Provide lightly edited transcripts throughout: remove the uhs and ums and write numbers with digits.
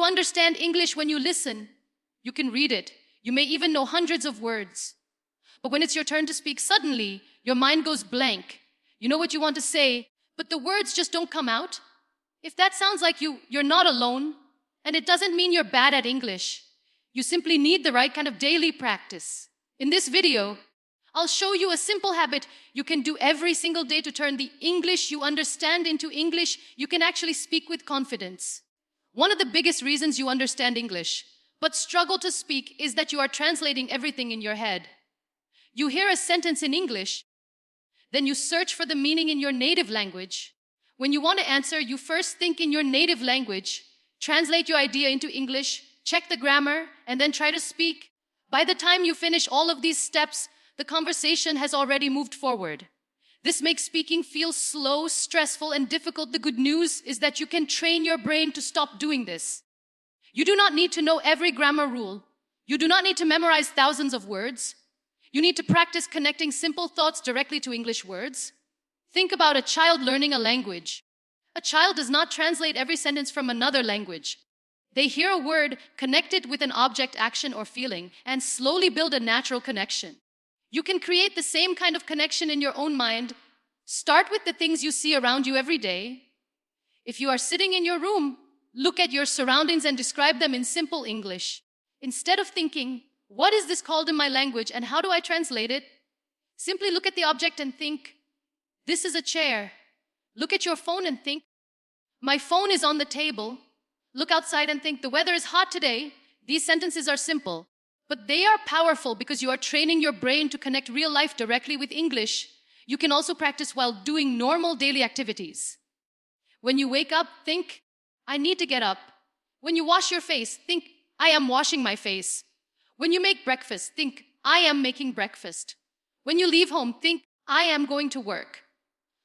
understand English when you listen. You can read it. You may even know hundreds of words. But when it's your turn to speak, suddenly your mind goes blank. You know what you want to say, but the words just don't come out. If that sounds like you're not alone, and it doesn't mean you're bad at English. You simply need the right kind of daily practice. In this video, I'll show you a simple habit you can do every single day to turn the English you understand into English you can actually speak with confidence. One of the biggest reasons you understand English, but struggle to speak, is that you are translating everything in your head. You hear a sentence in English, then you search for the meaning in your native language. When you want to answer, you first think in your native language, translate your idea into English, check the grammar, and then try to speak. By the time you finish all of these steps, the conversation has already moved forward. This makes speaking feel slow, stressful, and difficult. The good news is that you can train your brain to stop doing this. You do not need to know every grammar rule. You do not need to memorize thousands of words. You need to practice connecting simple thoughts directly to English words. Think about a child learning a language. A child does not translate every sentence from another language. They hear a word, connect it with an object, action, or feeling, and slowly build a natural connection. You can create the same kind of connection in your own mind. Start with the things you see around you every day. If you are sitting in your room, look at your surroundings and describe them in simple English. Instead of thinking, what is this called in my language and how do I translate it? Simply look at the object and think, this is a chair. Look at your phone and think, my phone is on the table. Look outside and think, the weather is hot today. These sentences are simple, but they are powerful because you are training your brain to connect real life directly with English. You can also practice while doing normal daily activities. When you wake up, think, I need to get up. When you wash your face, think, I am washing my face. When you make breakfast, think, I am making breakfast. When you leave home, think, I am going to work.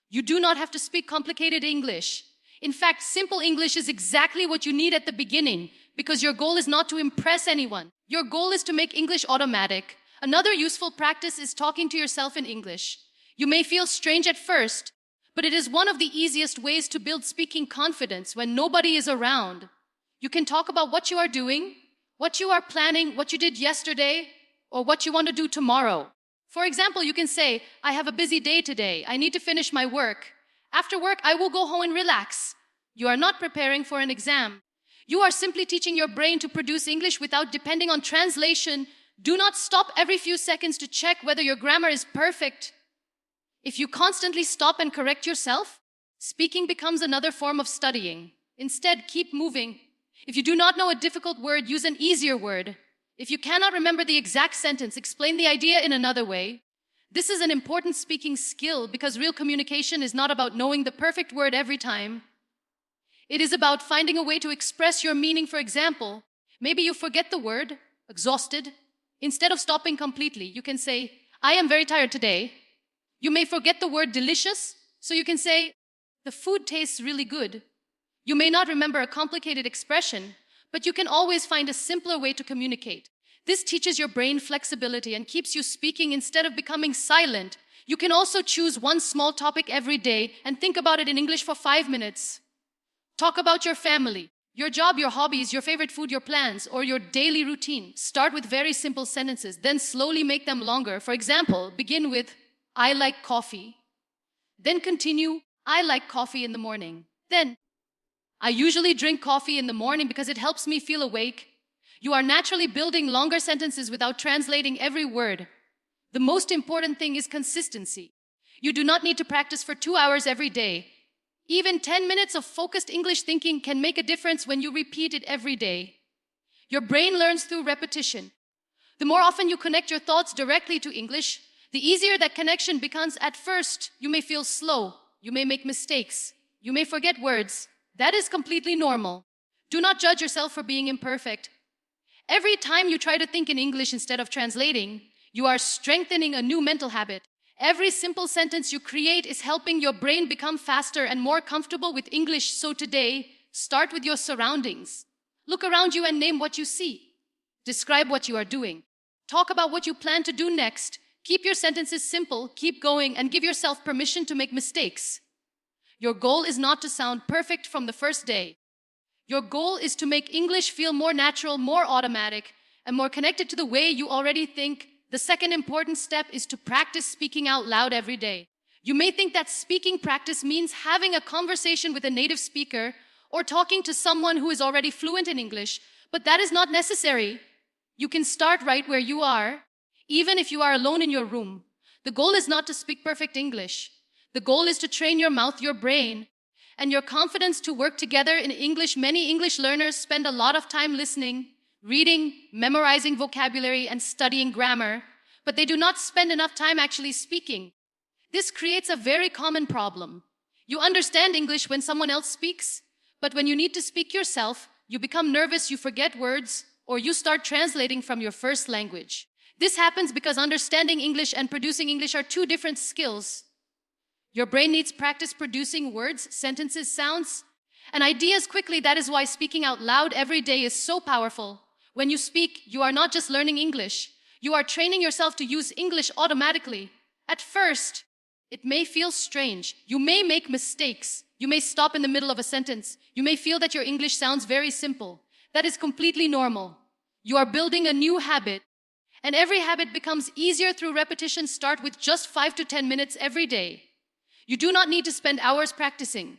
You do not have to speak complicated English. In fact, simple English is exactly what you need at the beginning, because your goal is not to impress anyone. Your goal is to make English automatic. Another useful practice is talking to yourself in English. You may feel strange at first, but it is one of the easiest ways to build speaking confidence when nobody is around. You can talk about what you are doing, what you are planning, what you did yesterday, or what you want to do tomorrow. For example, you can say, I have a busy day today. I need to finish my work. After work, I will go home and relax. You are not preparing for an exam. You are simply teaching your brain to produce English without depending on translation. Do not stop every few seconds to check whether your grammar is perfect. If you constantly stop and correct yourself, speaking becomes another form of studying. Instead, keep moving. If you do not know a difficult word, use an easier word. If you cannot remember the exact sentence, explain the idea in another way. This is an important speaking skill because real communication is not about knowing the perfect word every time. It is about finding a way to express your meaning. For example, maybe you forget the word, exhausted. Instead of stopping completely, you can say, I am very tired today. You may forget the word delicious, so you can say, the food tastes really good. You may not remember a complicated expression, but you can always find a simpler way to communicate. This teaches your brain flexibility and keeps you speaking instead of becoming silent. You can also choose one small topic every day and think about it in English for 5 minutes. Talk about your family, your job, your hobbies, your favorite food, your plans, or your daily routine. Start with very simple sentences, then slowly make them longer. For example, begin with, I like coffee. Then continue, I like coffee in the morning. Then, I usually drink coffee in the morning because it helps me feel awake. You are naturally building longer sentences without translating every word. The most important thing is consistency. You do not need to practice for 2 hours every day. Even 10 minutes of focused English thinking can make a difference when you repeat it every day. Your brain learns through repetition. The more often you connect your thoughts directly to English, the easier that connection becomes. At first, you may feel slow. You may make mistakes. You may forget words. That is completely normal. Do not judge yourself for being imperfect. Every time you try to think in English instead of translating, you are strengthening a new mental habit. Every simple sentence you create is helping your brain become faster and more comfortable with English. So today, start with your surroundings. Look around you and name what you see. Describe what you are doing. Talk about what you plan to do next. Keep your sentences simple, keep going, and give yourself permission to make mistakes. Your goal is not to sound perfect from the first day. Your goal is to make English feel more natural, more automatic, and more connected to the way you already think. The second important step is to practice speaking out loud every day. You may think that speaking practice means having a conversation with a native speaker or talking to someone who is already fluent in English, but that is not necessary. You can start right where you are, even if you are alone in your room. The goal is not to speak perfect English. The goal is to train your mouth, your brain, and your confidence to work together in English. Many English learners spend a lot of time listening, reading, memorizing vocabulary, and studying grammar, but they do not spend enough time actually speaking. This creates a very common problem. You understand English when someone else speaks, but when you need to speak yourself, you become nervous, you forget words, or you start translating from your first language. This happens because understanding English and producing English are two different skills. Your brain needs practice producing words, sentences, sounds, and ideas quickly. That is why speaking out loud every day is so powerful. When you speak, you are not just learning English. You are training yourself to use English automatically. At first, it may feel strange. You may make mistakes. You may stop in the middle of a sentence. You may feel that your English sounds very simple. That is completely normal. You are building a new habit, and every habit becomes easier through repetition. Start with just 5 to 10 minutes every day. You do not need to spend hours practicing.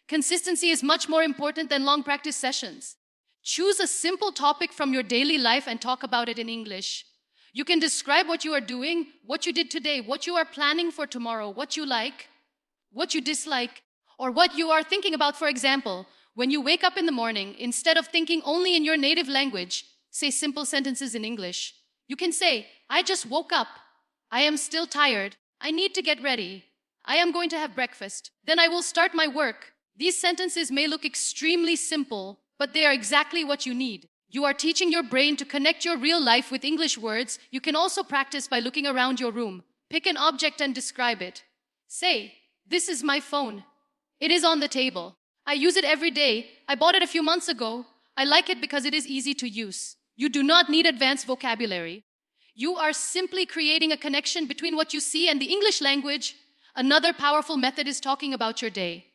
Consistency is much more important than long practice sessions. Choose a simple topic from your daily life and talk about it in English. You can describe what you are doing, what you did today, what you are planning for tomorrow, what you like, what you dislike, or what you are thinking about. For example, when you wake up in the morning, instead of thinking only in your native language, say simple sentences in English. You can say, I just woke up. I am still tired. I need to get ready. I am going to have breakfast. Then I will start my work. These sentences may look extremely simple, but they are exactly what you need. You are teaching your brain to connect your real life with English words. You can also practice by looking around your room. Pick an object and describe it. Say, this is my phone. It is on the table. I use it every day. I bought it a few months ago. I like it because it is easy to use. You do not need advanced vocabulary. You are simply creating a connection between what you see and the English language. Another powerful method is talking about your day.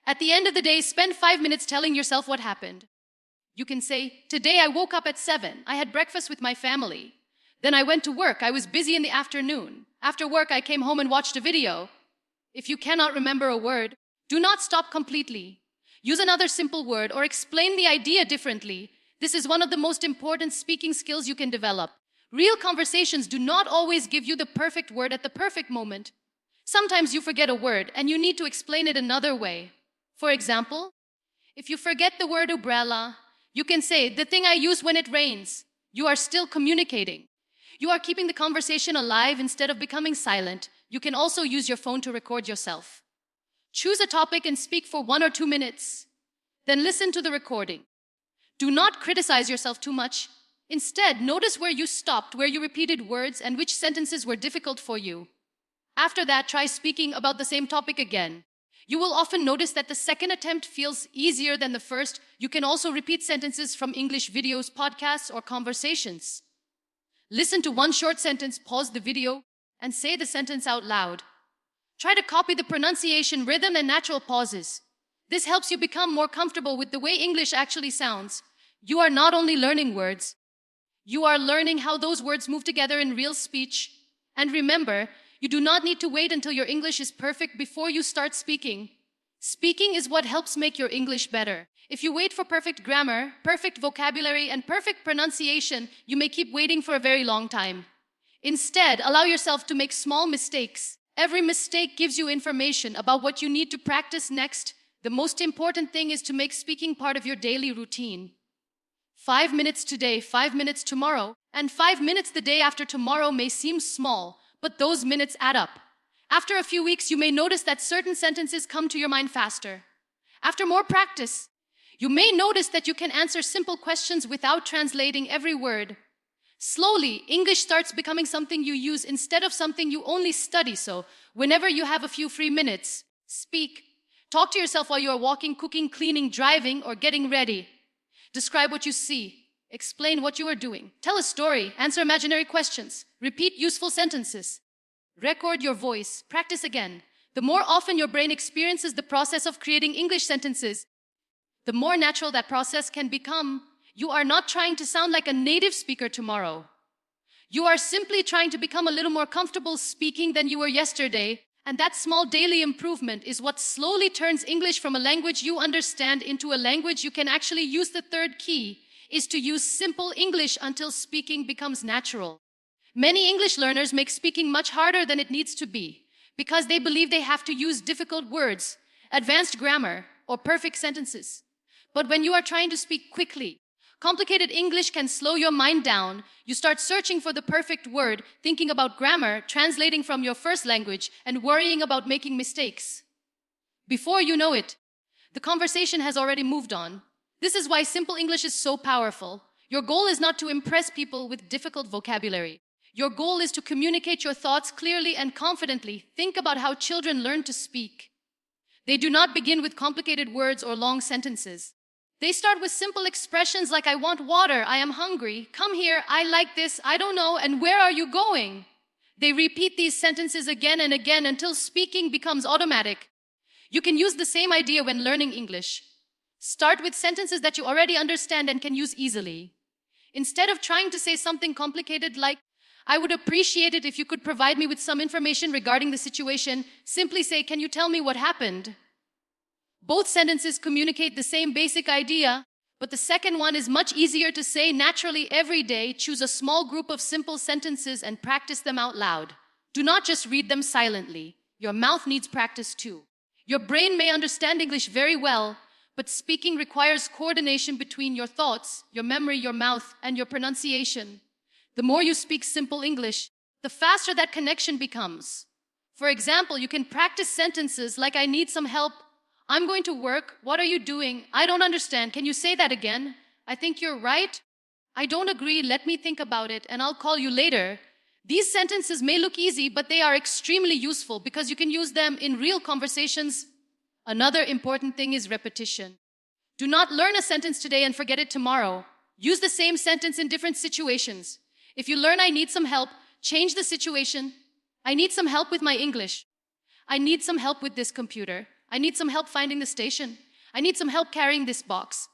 At the end of the day, spend 5 minutes telling yourself what happened. You can say, today I woke up at 7. I had breakfast with my family. Then I went to work. I was busy in the afternoon. After work, I came home and watched a video. If you cannot remember a word, do not stop completely. Use another simple word or explain the idea differently. This is one of the most important speaking skills you can develop. Real conversations do not always give you the perfect word at the perfect moment. Sometimes you forget a word and you need to explain it another way. For example, if you forget the word umbrella, you can say, the thing I use when it rains. You are still communicating. You are keeping the conversation alive instead of becoming silent. You can also use your phone to record yourself. Choose a topic and speak for 1 or 2 minutes. Then listen to the recording. Do not criticize yourself too much. Instead, notice where you stopped, where you repeated words, and which sentences were difficult for you. After that, try speaking about the same topic again. You will often notice that the second attempt feels easier than the first. You can also repeat sentences from English videos, podcasts, or conversations. Listen to one short sentence, pause the video, and say the sentence out loud. Try to copy the pronunciation, rhythm, and natural pauses. This helps you become more comfortable with the way English actually sounds. You are not only learning words, you are learning how those words move together in real speech. And remember, you do not need to wait until your English is perfect before you start speaking. Speaking is what helps make your English better. If you wait for perfect grammar, perfect vocabulary, and perfect pronunciation, you may keep waiting for a very long time. Instead, allow yourself to make small mistakes. Every mistake gives you information about what you need to practice next. The most important thing is to make speaking part of your daily routine. 5 minutes today, 5 minutes tomorrow, and 5 minutes the day after tomorrow may seem small, but those minutes add up. After a few weeks, you may notice that certain sentences come to your mind faster. After more practice, you may notice that you can answer simple questions without translating every word. Slowly, English starts becoming something you use instead of something you only study. So, whenever you have a few free minutes, speak. Talk to yourself while you are walking, cooking, cleaning, driving, or getting ready. Describe what you see. Explain what you are doing. Tell a story. Answer imaginary questions. Repeat useful sentences. Record your voice. Practice again. The more often your brain experiences the process of creating English sentences, The more natural that process can become, you are not trying to sound like a native speaker tomorrow. You are simply trying to become a little more comfortable speaking than you were yesterday, and that small daily improvement is what slowly turns English from a language you understand into a language you can actually use. The third key is to use simple English until speaking becomes natural. Many English learners make speaking much harder than it needs to be because they believe they have to use difficult words, advanced grammar, or perfect sentences. But when you are trying to speak quickly, complicated English can slow your mind down. You start searching for the perfect word, thinking about grammar, translating from your first language, and worrying about making mistakes. Before you know it, the conversation has already moved on. This is why simple English is so powerful. Your goal is not to impress people with difficult vocabulary. Your goal is to communicate your thoughts clearly and confidently. Think about how children learn to speak. They do not begin with complicated words or long sentences. They start with simple expressions like I want water, I am hungry, come here, I like this, I don't know, and where are you going? They repeat these sentences again and again until speaking becomes automatic. You can use the same idea when learning English. Start with sentences that you already understand and can use easily. Instead of trying to say something complicated like, I would appreciate it if you could provide me with some information regarding the situation, simply say, can you tell me what happened? Both sentences communicate the same basic idea, but the second one is much easier to say naturally every day. Choose a small group of simple sentences and practice them out loud. Do not just read them silently. Your mouth needs practice too. Your brain may understand English very well, but speaking requires coordination between your thoughts, your memory, your mouth, and your pronunciation. The more you speak simple English, the faster that connection becomes. For example, you can practice sentences like I need some help, I'm going to work, what are you doing, I don't understand, can you say that again? I think you're right. I don't agree, let me think about it, and I'll call you later. These sentences may look easy, but they are extremely useful because you can use them in real conversations. Another important thing is repetition. Do not learn a sentence today and forget it tomorrow. Use the same sentence in different situations. If you learn I need some help, change the situation. I need some help with my English. I need some help with this computer. I need some help finding the station. I need some help carrying this box.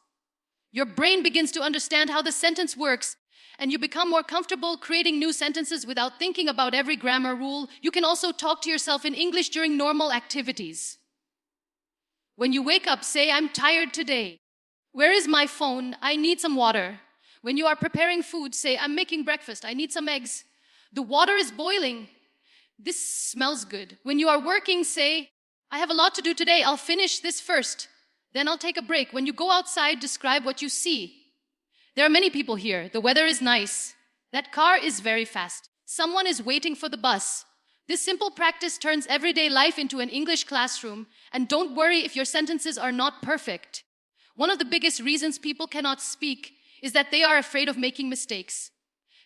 Your brain begins to understand how the sentence works, and you become more comfortable creating new sentences without thinking about every grammar rule. You can also talk to yourself in English during normal activities. When you wake up, say, I'm tired today. Where is my phone? I need some water. When you are preparing food, say, I'm making breakfast. I need some eggs. The water is boiling. This smells good. When you are working, say, I have a lot to do today. I'll finish this first. Then I'll take a break. When you go outside, describe what you see. There are many people here. The weather is nice. That car is very fast. Someone is waiting for the bus. This simple practice turns everyday life into an English classroom. And don't worry if your sentences are not perfect. One of the biggest reasons people cannot speak is that they are afraid of making mistakes.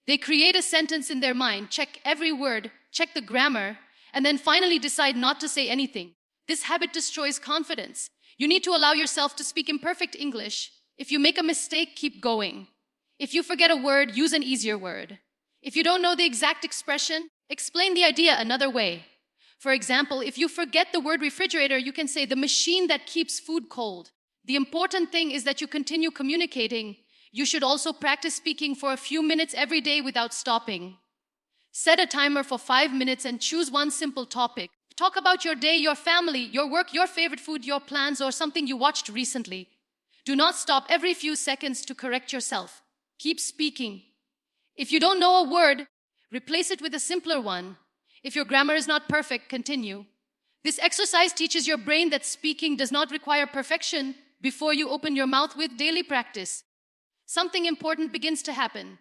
They create a sentence in their mind, check every word, check the grammar, and then finally decide not to say anything. This habit destroys confidence. You need to allow yourself to speak imperfect English. If you make a mistake, keep going. If you forget a word, use an easier word. If you don't know the exact expression, explain the idea another way. For example, if you forget the word refrigerator, you can say the machine that keeps food cold. The important thing is that you continue communicating. You should also practice speaking for a few minutes every day without stopping. Set a timer for 5 minutes and choose one simple topic. Talk about your day, your family, your work, your favorite food, your plans, or something you watched recently. Do not stop every few seconds to correct yourself. Keep speaking. If you don't know a word, replace it with a simpler one. If your grammar is not perfect, continue. This exercise teaches your brain that speaking does not require perfection before you open your mouth. With daily practice, something important begins to happen.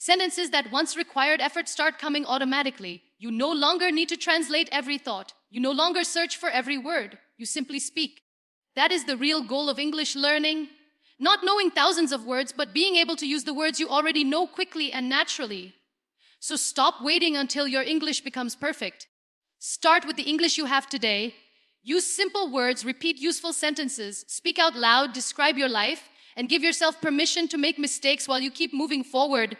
Sentences that once required effort start coming automatically. You no longer need to translate every thought. You no longer search for every word. You simply speak. That is the real goal of English learning. Not knowing thousands of words, but being able to use the words you already know quickly and naturally. So stop waiting until your English becomes perfect. Start with the English you have today. Use simple words, repeat useful sentences, speak out loud, describe your life, and give yourself permission to make mistakes while you keep moving forward.